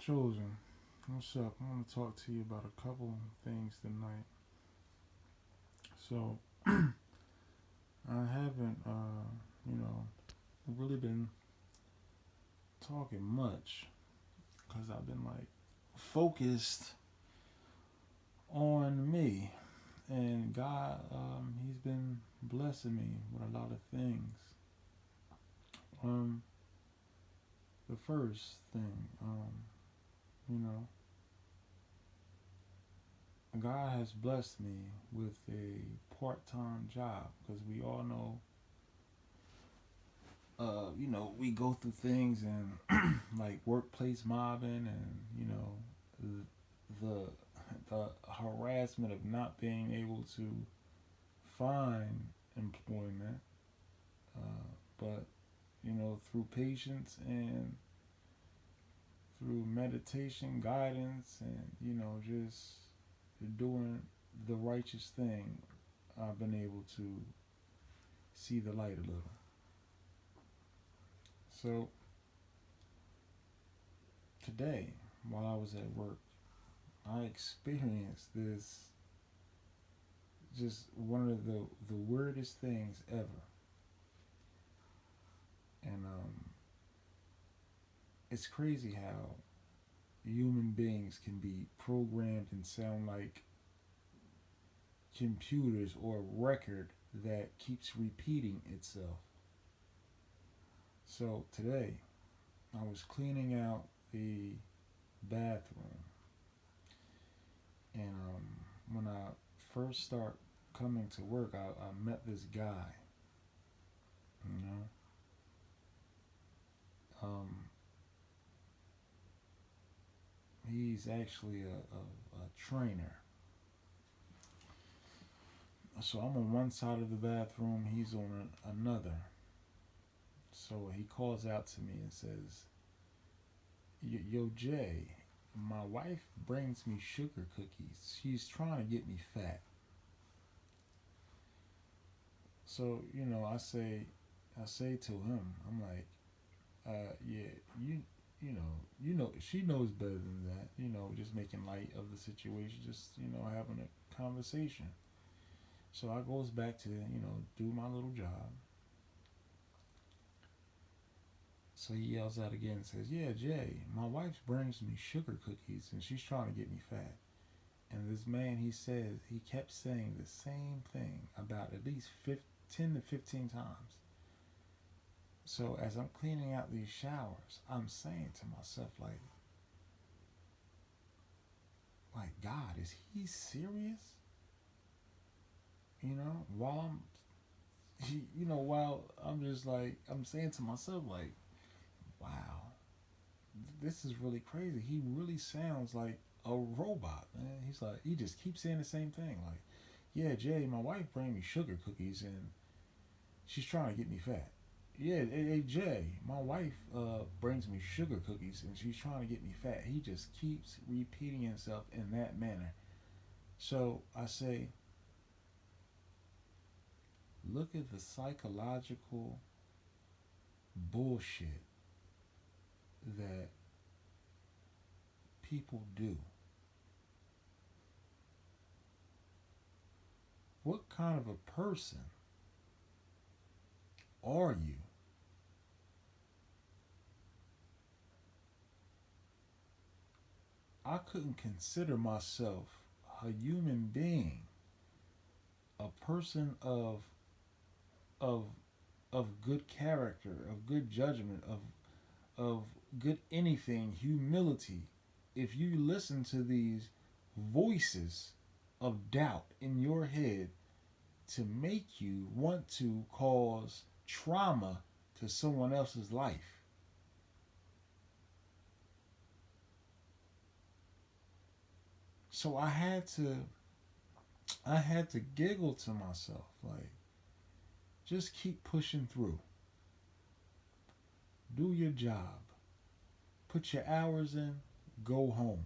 Chosen, what's up? I want to talk to you about a couple things tonight. So, I haven't, really been talking much because I've been like focused on me, and God, He's been blessing me with a lot of things. Um, the first thing, you know, God has blessed me with a part-time job because we all know, we go through things and like workplace mobbing and the the harassment of not being able to find employment, but through patience and through meditation, guidance, and just doing the righteous thing, I've been able to see the light a little. So today, while I was at work, I experienced this just one of the weirdest things ever, and it's crazy how human beings can be programmed and sound like computers or a record that keeps repeating itself. So today, I was cleaning out the bathroom, and when I first start coming to work, I met this guy. You know, um, he's actually a trainer. So I'm on one side of the bathroom, he's on another. So he calls out to me and says, Yo, Jay, my wife brings me sugar cookies. She's trying to get me fat. So, I say to him, I'm like, yeah, she knows better than that. Just making light of the situation, just having a conversation. So I goes back to do my little job. So he yells out again and says, "Yeah, Jay, my wife brings me sugar cookies and she's trying to get me fat." And this man, he kept saying the same thing about at least 10 to 15 times. So as I'm cleaning out these showers, I'm saying to myself, God, is he serious? While while I'm just I'm saying to myself, wow, this is really crazy. He really sounds like a robot, man. He just keeps saying the same thing. Yeah, Jay, my wife bring me sugar cookies and she's trying to get me fat. Yeah, hey, Jay, my wife brings me sugar cookies and she's trying to get me fat. He just keeps repeating himself in that manner. So I say, look at the psychological bullshit that people do. What kind of a person are you? I couldn't consider myself a human being, a person of of good character, of good judgment, of good anything, humility. If you listen to these voices of doubt in your head to make you want to cause trauma to someone else's life. So I had to giggle to myself, just keep pushing through. Do your job. Put your hours in, go home.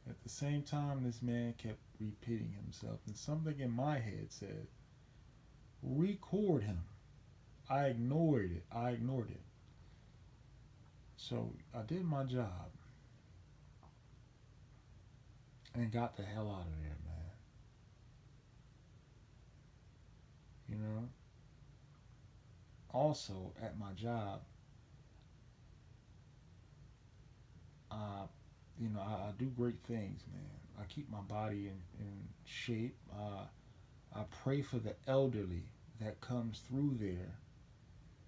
At the same time, this man kept repeating himself, and something in my head said, record him. I ignored it. So I did my job and got the hell out of there, man. You know. Also at my job, uh, I do great things, man. I keep my body in shape. I pray for the elderly that comes through there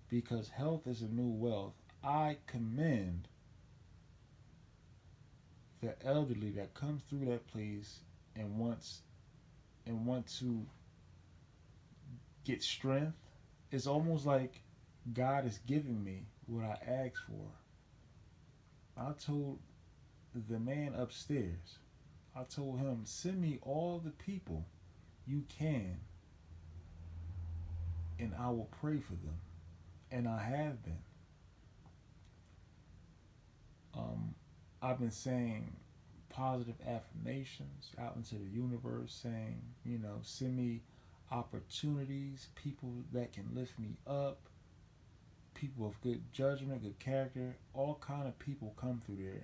because health is a new wealth. I commend the elderly that comes through that place and want to get strength. It's almost like God is giving me what I asked for. I told the man upstairs, I told him, send me all the people you can and I will pray for them. And I have been. Um, I've been saying positive affirmations out into the universe, saying, send me opportunities, people that can lift me up, people of good judgment, good character. All kind of people come through there,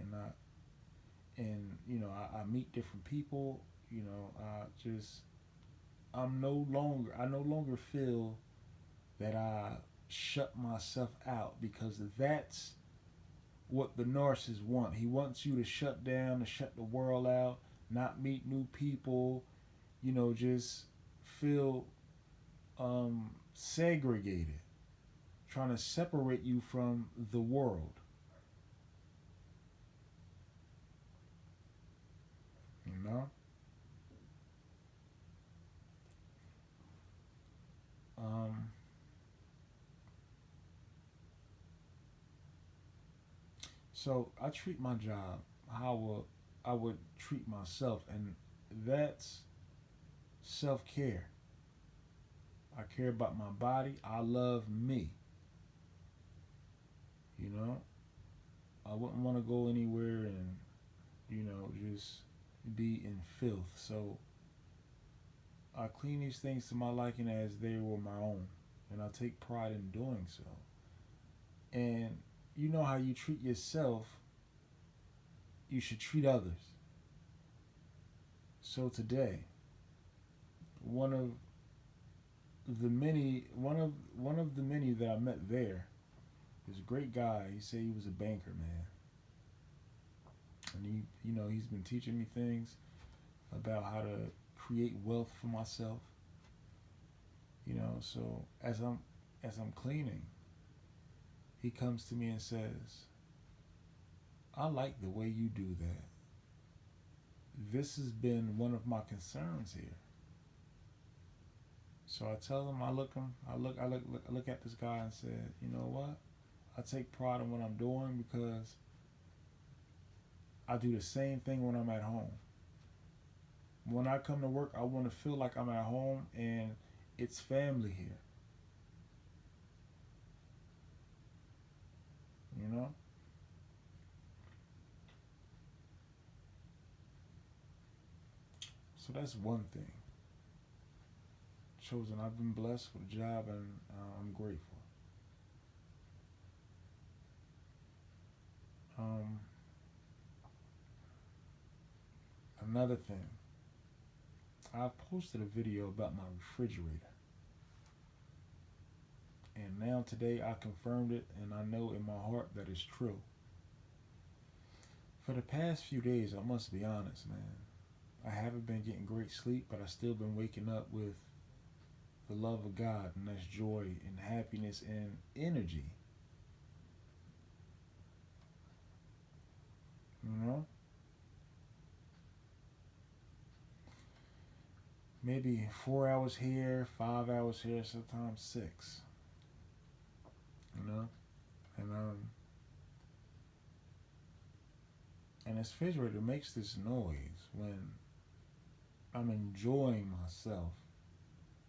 I meet different people. I just I no longer feel that I shut myself out because that's what the narcissist want. He wants you to shut down, to shut the world out, not meet new people, just feel segregated, trying to separate you from the world. You know. Um, so I treat my job how I would treat myself, and that's self care. I care about my body. I love me. You know, I wouldn't want to go anywhere and just be in filth. So I clean these things to my liking as they were my own, and I take pride in doing so. And you know how you treat yourself, you should treat others. So today, one of one of the many that I met there is a great guy. He said he was a banker, man, and he's been teaching me things about how to create wealth for myself. So as I'm cleaning, he comes to me and says, "I like the way you do that. This has been one of my concerns here." So I tell him, I look at this guy and said, "You know what? I take pride in what I'm doing because I do the same thing when I'm at home. When I come to work, I want to feel like I'm at home and it's family here. You know." So that's one thing. Chosen, I've been blessed with a job and I'm grateful. Um, Another thing, I posted a video about my refrigerator. And now today I confirmed it and I know in my heart that it's true. For the past few days, I must be honest, man, I haven't been getting great sleep, but I still been waking up with the love of God, and that's joy and happiness and energy. You know, maybe 4 hours here, 5 hours here, sometimes six. You know, and and this refrigerator makes this noise when I'm enjoying myself.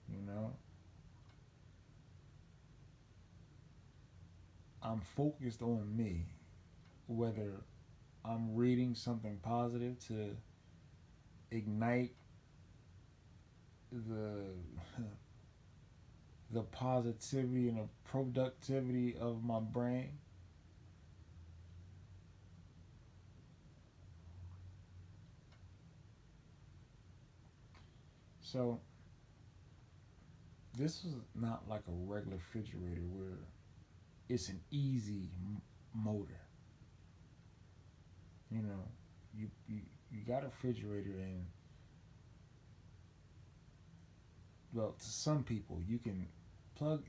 You know, I'm focused on me, whether I'm reading something positive to ignite the positivity and the productivity of my brain, So this is not like a regular refrigerator where it's an easy motor. You know, you got a refrigerator, and well, to some people you can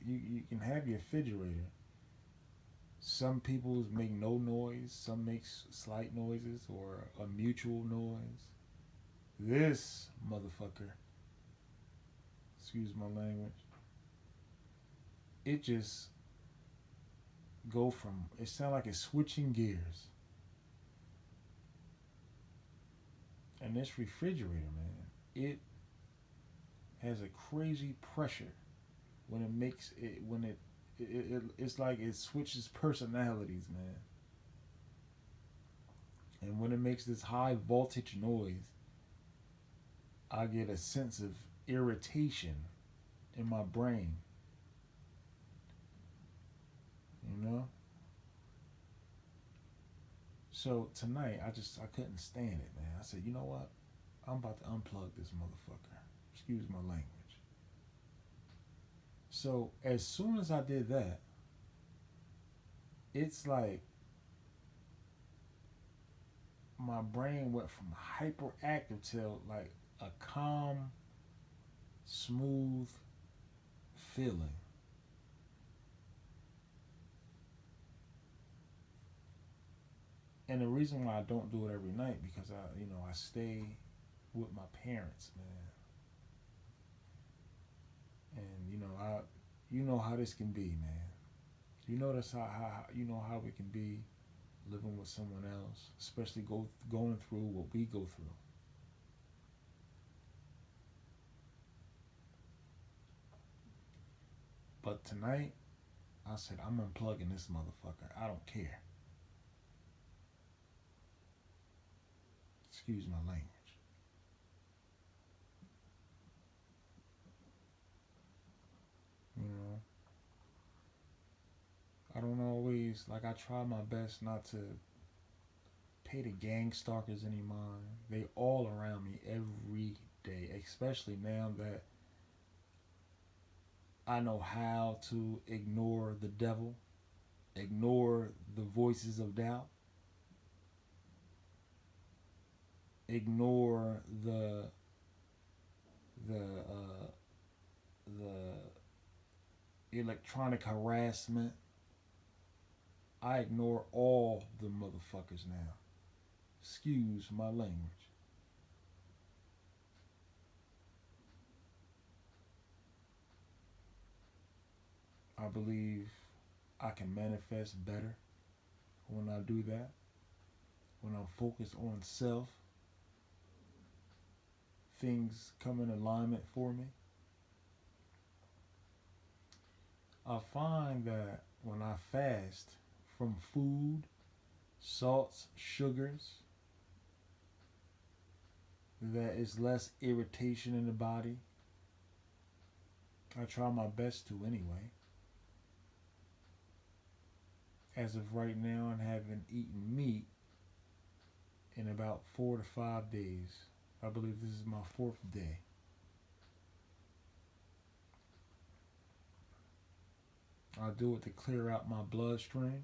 you can have your refrigerator. Some people make no noise, some makes slight noises or a mutual noise. This motherfucker, excuse my language, it just go from, it sound like it's switching gears. And this refrigerator, man, it has a crazy pressure when it makes it when it's like it switches personalities, man. And when it makes this high voltage noise, I get a sense of irritation in my brain. You know? So tonight I couldn't stand it, man. I said, you know what? I'm about to unplug this motherfucker. Excuse my language. So as soon as I did that, it's like my brain went from hyperactive to like a calm, smooth feeling. And the reason why I don't do it every night because I stay with my parents, man. And you know how this can be, man. You know that's how you know how it can be living with someone else, especially going through what we go through. But tonight, I said I'm unplugging this motherfucker. I don't care. Excuse my language. You know, I don't always like. I try my best not to pay the gang stalkers any mind. They all around me every day, especially now that I know how to ignore the devil, ignore the voices of doubt, ignore the electronic harassment. I ignore all the motherfuckers now. Excuse my language. I believe I can manifest better when I do that. When I'm focused on self, things come in alignment for me. I find that when I fast from food, salts, sugars, that is less irritation in the body. I try my best to anyway. As of right now, I haven't eaten meat in about 4 to 5 days. I believe this is my fourth day. I do it to clear out my bloodstream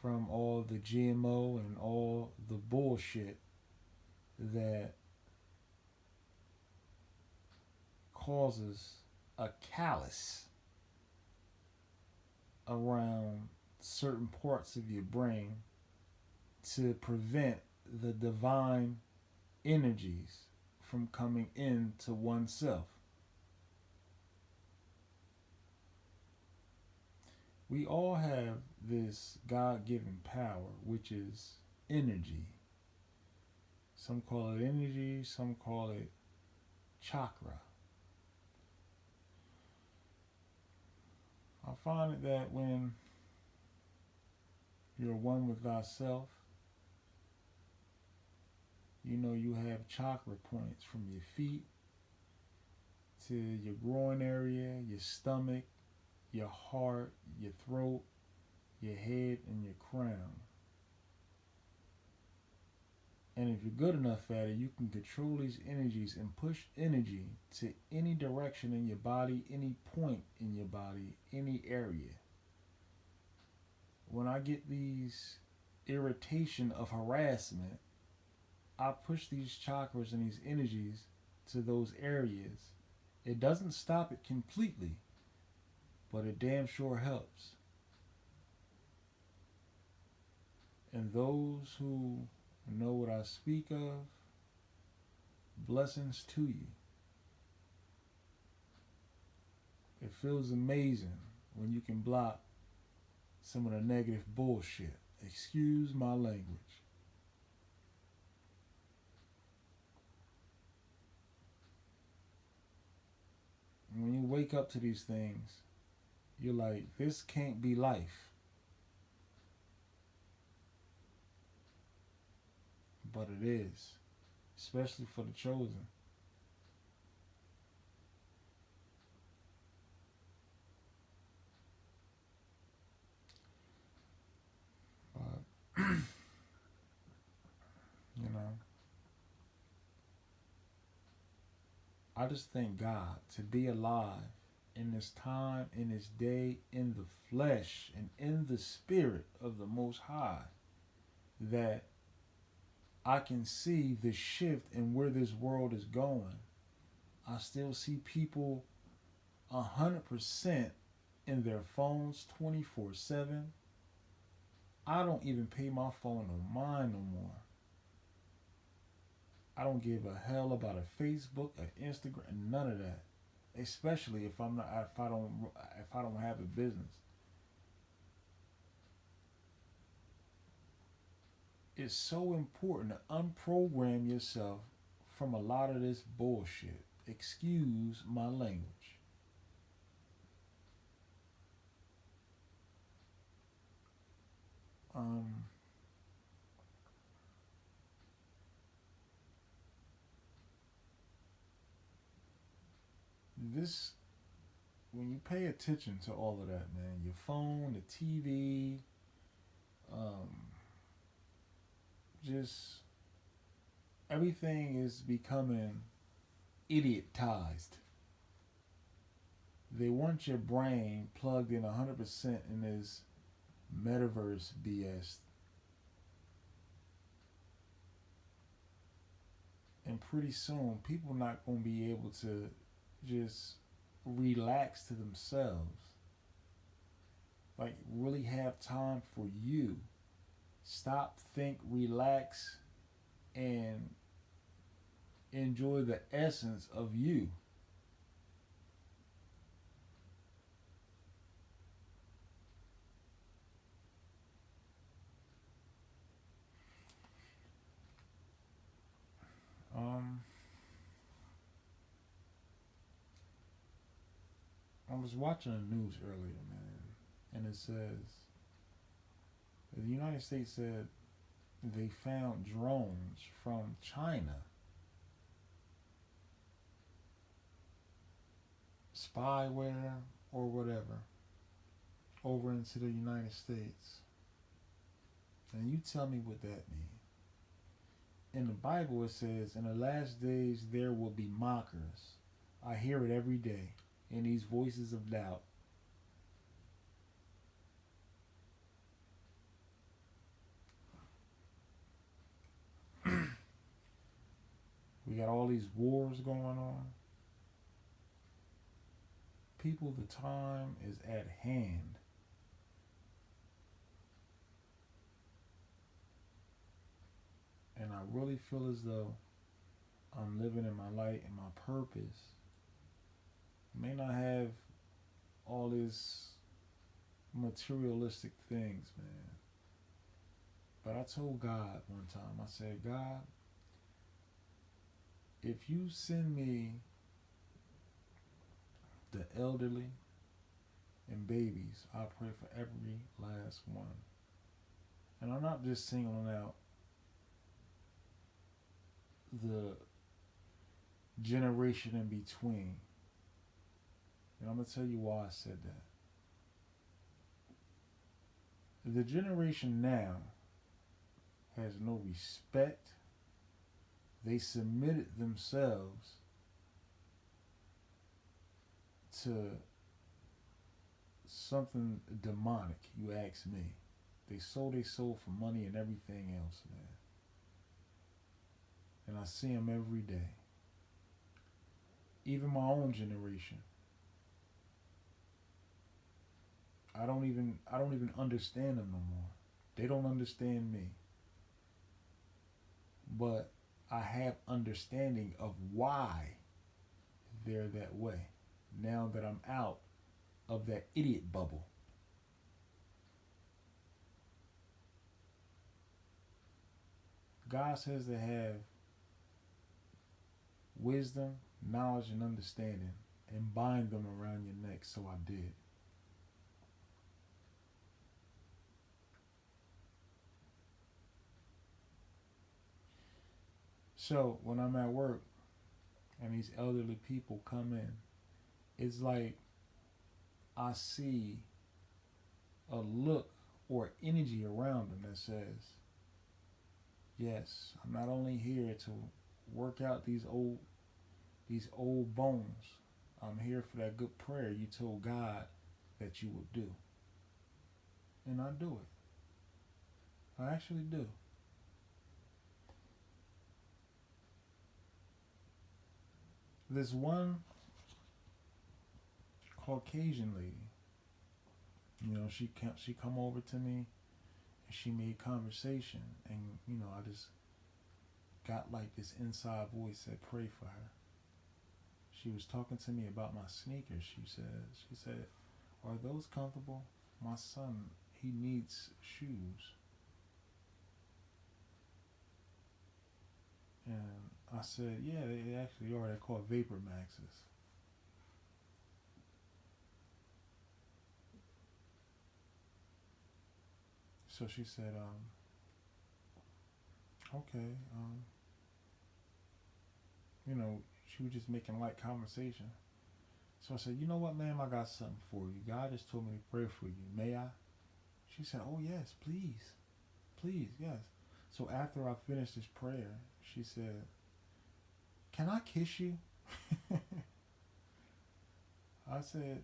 from all the GMO and all the bullshit that causes a callus around certain parts of your brain to prevent the divine energies from coming into oneself. We all have this God given power, which is energy. Some call it energy, some call it chakra. I find that when you're one with thyself, you have chakra points from your feet to your groin area, your stomach, your heart, your throat, your head, and your crown. And if you're good enough at it, you can control these energies and push energy to any direction in your body, any point in your body, any area. When I get these irritation of harassment, I push these chakras and these energies to those areas. It doesn't stop it completely, but it damn sure helps. And those who know what I speak of, blessings to you. It feels amazing when you can block some of the negative bullshit. Excuse my language. And when you wake up to these things, you're like, this can't be life. But it is, especially for the chosen. But, you know, I just thank God to be alive in this time, in this day, in the flesh, and in the spirit of the Most High, that I can see the shift in where this world is going. I still see people 100% in their phones 24/7. I don't even pay my phone no mind no more. I don't give a hell about a Facebook, an Instagram, none of that. Especially if I don't have a business. It's so important to unprogram yourself from a lot of this bullshit. Excuse my language. Um, this when you pay attention to all of that, man, your phone, the TV, um, just everything is becoming idiotized. They want your brain plugged in 100% in this metaverse BS. And pretty soon, people not going to be able to just relax to themselves. Like, really have time for you. Stop, think, relax, and enjoy the essence of you. Um, I was watching the news earlier, man, and it says the United States said they found drones from China, spyware or whatever, over into the United States. And you tell me what that means. In the Bible, it says, in the last days there will be mockers. I hear it every day in these voices of doubt. We got all these wars going on. People, the time is at hand. And I really feel as though I'm living in my light and my purpose. May not have all these materialistic things, man. But I told God one time, I said, God, if you send me the elderly and babies, I pray for every last one. And I'm not just singling out the generation in between. And I'm going to tell you why I said that. The generation now has no respect, They submitted themselves to something demonic, you ask me. They sold their soul for money and everything else, man. And I see them every day. Even my own generation. I don't even understand them no more. They don't understand me. But I have understanding of why they're that way. Now that I'm out of that idiot bubble. God says to have wisdom, knowledge, and understanding and bind them around your neck, so I did. So when I'm at work and these elderly people come in, it's like I see a look or energy around them that says, yes, I'm not only here to work out these old bones. I'm here for that good prayer you told God that you would do. And I do it. I actually do. This one Caucasian lady, she come over to me and she made conversation, and I just got like this inside voice that pray for her. She was talking to me about my sneakers. She said, "Are those comfortable? My son, he needs shoes." And I said, "Yeah, they actually are. They're called Vapor Maxes." So she said, "Okay." She was just making light conversation. So I said, "You know what, ma'am? I got something for you. God just told me to pray for you. May I?" She said, "Oh yes, please, please, yes." So after I finished this prayer, she said, "Can I kiss you?" I said,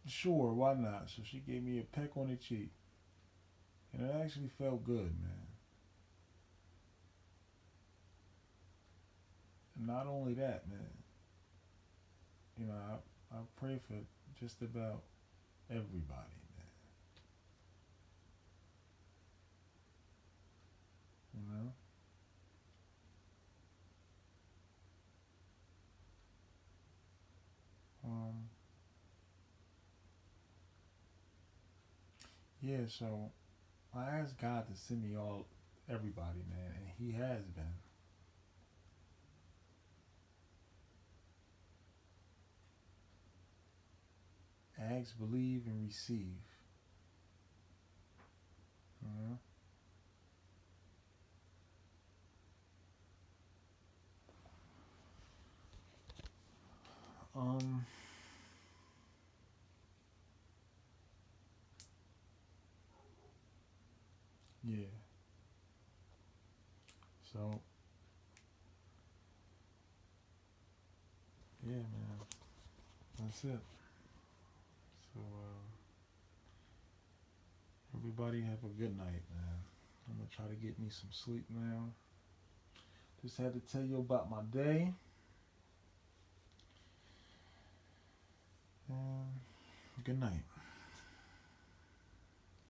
"Sure, why not?" So she gave me a peck on the cheek, and it actually felt good, man. And not only that, man. I pray for just about everybody, man. You know. Um. Yeah. So I asked God to send me everybody, man, and He has been. Ask, believe, and receive. You know? Yeah. So yeah, man. That's it. So everybody have a good night, man. I'm gonna try to get me some sleep now. Just had to tell you about my day. And good night.